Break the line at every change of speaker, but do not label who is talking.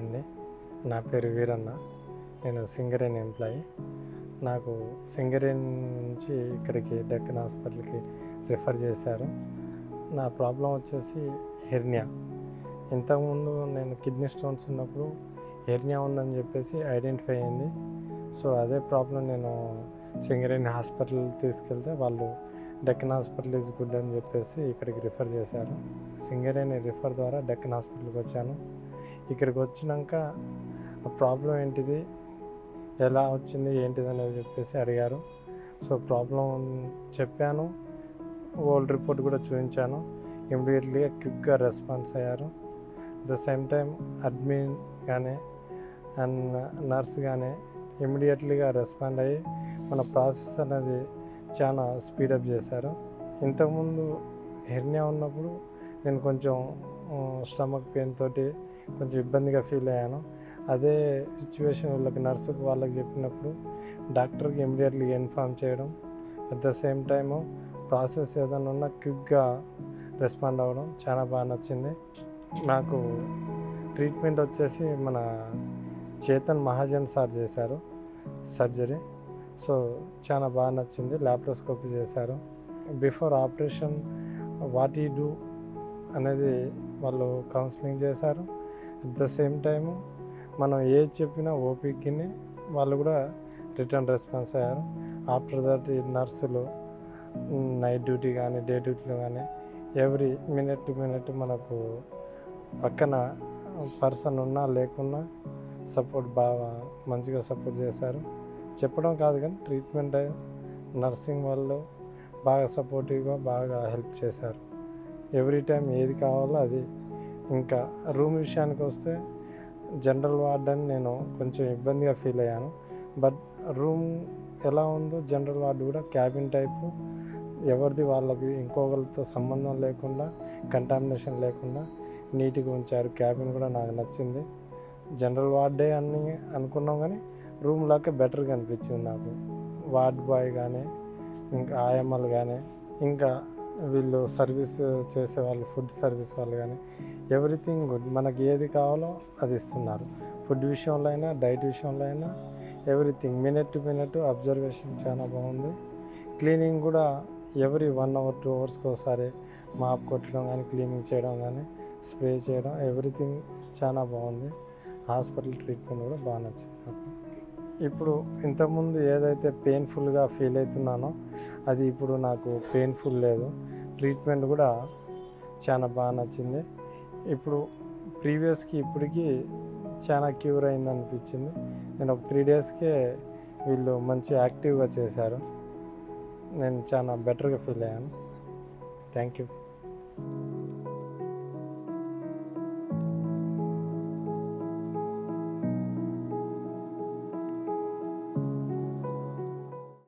అండి. నా పేరు వీరన్న. నేను సింగరేణి ఎంప్లాయీ. నాకు సింగరేణి నుంచి ఇక్కడికి డెక్కన్ హాస్పిటల్‌కి రిఫర్ చేశారు. నా ప్రాబ్లమ్ వచ్చేసి హెర్నియా. ఇంతకుముందు నేను కిడ్నీ స్టోన్స్ ఉన్నప్పుడు హెర్నియా ఉందని చెప్పేసి ఐడెంటిఫై అయింది. సో అదే ప్రాబ్లం నేను సింగరేణి హాస్పిటల్ తీసుకెళ్తే వాళ్ళు డెక్కన్ హాస్పిటల్ ఈజ్ గుడ్ అని చెప్పేసి ఇక్కడికి రిఫర్ చేశారు. సింగరేణి రిఫర్ ద్వారా డెక్కన్ హాస్పిటల్కి వచ్చాను. ఇక్కడికి వచ్చినాక ఆ ప్రాబ్లం ఏంటిది, ఎలా వచ్చింది, ఏంటిది అనేది చెప్పేసి అడిగారు. సో ప్రాబ్లం చెప్పాను, ఓల్డ్ రిపోర్ట్ కూడా చూపించాను. ఇమ్మీడియట్లీగా క్విక్గా రెస్పాన్స్ అయ్యారు. At the same time admin కానీ అండ్ నర్స్ కానీ ఇమ్మీడియట్లీగా రెస్పాండ్ అయ్యి మన ప్రాసెస్ అనేది చాలా స్పీడప్ చేశారు. ఇంతకుముందు హెర్నియా ఉన్నప్పుడు నేను కొంచెం స్టమక్ పెయిన్ తోటి కొంచెం ఇబ్బందిగా ఫీల్ అయ్యాను. అదే సిచ్యువేషన్ వాళ్ళకి చెప్పినప్పుడు డాక్టర్కి ఇమ్మీడియట్లీగా ఇన్ఫామ్ చేయడం, at the same time process ఏదైనా ఉన్నా క్విక్గా రెస్పాండ్ అవ్వడం చాలా బాగా నచ్చింది. నాకు ట్రీట్మెంట్ వచ్చేసి మన చేతన్ మహాజన్ సార్ చేశారు సర్జరీ. సో చాలా బాగా నచ్చింది. ల్యాప్రోస్కోపీ చేశారు. Before operation what you do అనేది వాళ్ళు కౌన్సిలింగ్ చేశారు. అట్ ద సేమ్ టైము మనం ఏది చెప్పినా ఓపికని వాళ్ళు కూడా రిటర్న్ రెస్పాన్స్ అయ్యారు. ఆఫ్టర్ దట్ ఈ నర్సులు నైట్ డ్యూటీ కానీ డే డ్యూటీలో కానీ ఎవ్రీ మినిట్ టు మినిట్ మనకు పక్కన పర్సన్ ఉన్నా లేకున్నా సపోర్ట్ బాగా మంచిగా సపోర్ట్ చేశారు. చెప్పడం కాదు కానీ ట్రీట్మెంట్ నర్సింగ్ వాళ్ళు బాగా సపోర్టివ్గా బాగా హెల్ప్ చేశారు. ఎవ్రీ టైం ఏది కావాలో అది. ఇంకా రూమ్ విషయానికి వస్తే జనరల్ వార్డ్ అని నేను కొంచెం ఇబ్బందిగా ఫీల్ అయ్యాను. బట్ రూమ్ ఎలా ఉందో జనరల్ వార్డు కూడా క్యాబిన్ టైపు, ఎవరిది వాళ్ళకి ఇంకొకరితో సంబంధం లేకుండా కంటామినేషన్ లేకుండా నీట్గా ఉంచారు. క్యాబిన్ కూడా నాకు నచ్చింది. జనరల్ వార్డే అని అనుకున్నాం కానీ రూమ్ లాగా బెటర్గా అనిపించింది నాకు. వార్డ్ బాయ్ కానీ ఇంకా ఆయమ్మలు కానీ ఇంకా వీళ్ళు సర్వీస్ చేసేవాళ్ళు ఫుడ్ సర్వీస్ వాళ్ళు కానీ ఎవ్రీథింగ్ గుడ్. మనకి ఏది కావాలో అది ఇస్తున్నారు. ఫుడ్ విషయంలో అయినా డైట్ విషయంలో అయినా everything minute to minute observation చాలా బాగుంది. క్లీనింగ్ కూడా ఎవ్రీ 1 hour 2 hours ఒకసారి మాప్ కొట్టడం కానీ క్లీనింగ్ చేయడం కానీ స్ప్రే చేయడం ఎవ్రీథింగ్ చాలా బాగుంది. హాస్పిటల్ ట్రీట్మెంట్ కూడా బాగా నచ్చింది నాకు. ఇప్పుడు ఇంతకుముందు ఏదైతే పెయిన్ఫుల్గా ఫీల్ అవుతున్నానో అది ఇప్పుడు నాకు పెయిన్ఫుల్ లేదు. ట్రీట్మెంట్ కూడా చాలా బాగా నచ్చింది. ఇప్పుడు ప్రీవియస్కి ఇప్పటికి చాలా క్యూర్ అయింది అనిపించింది. నేను ఒక 3 daysకే వీళ్ళు మంచి యాక్టివ్గా చేశారు. నేను చాలా బెటర్గా ఫీల్ అయ్యాను. Thank you.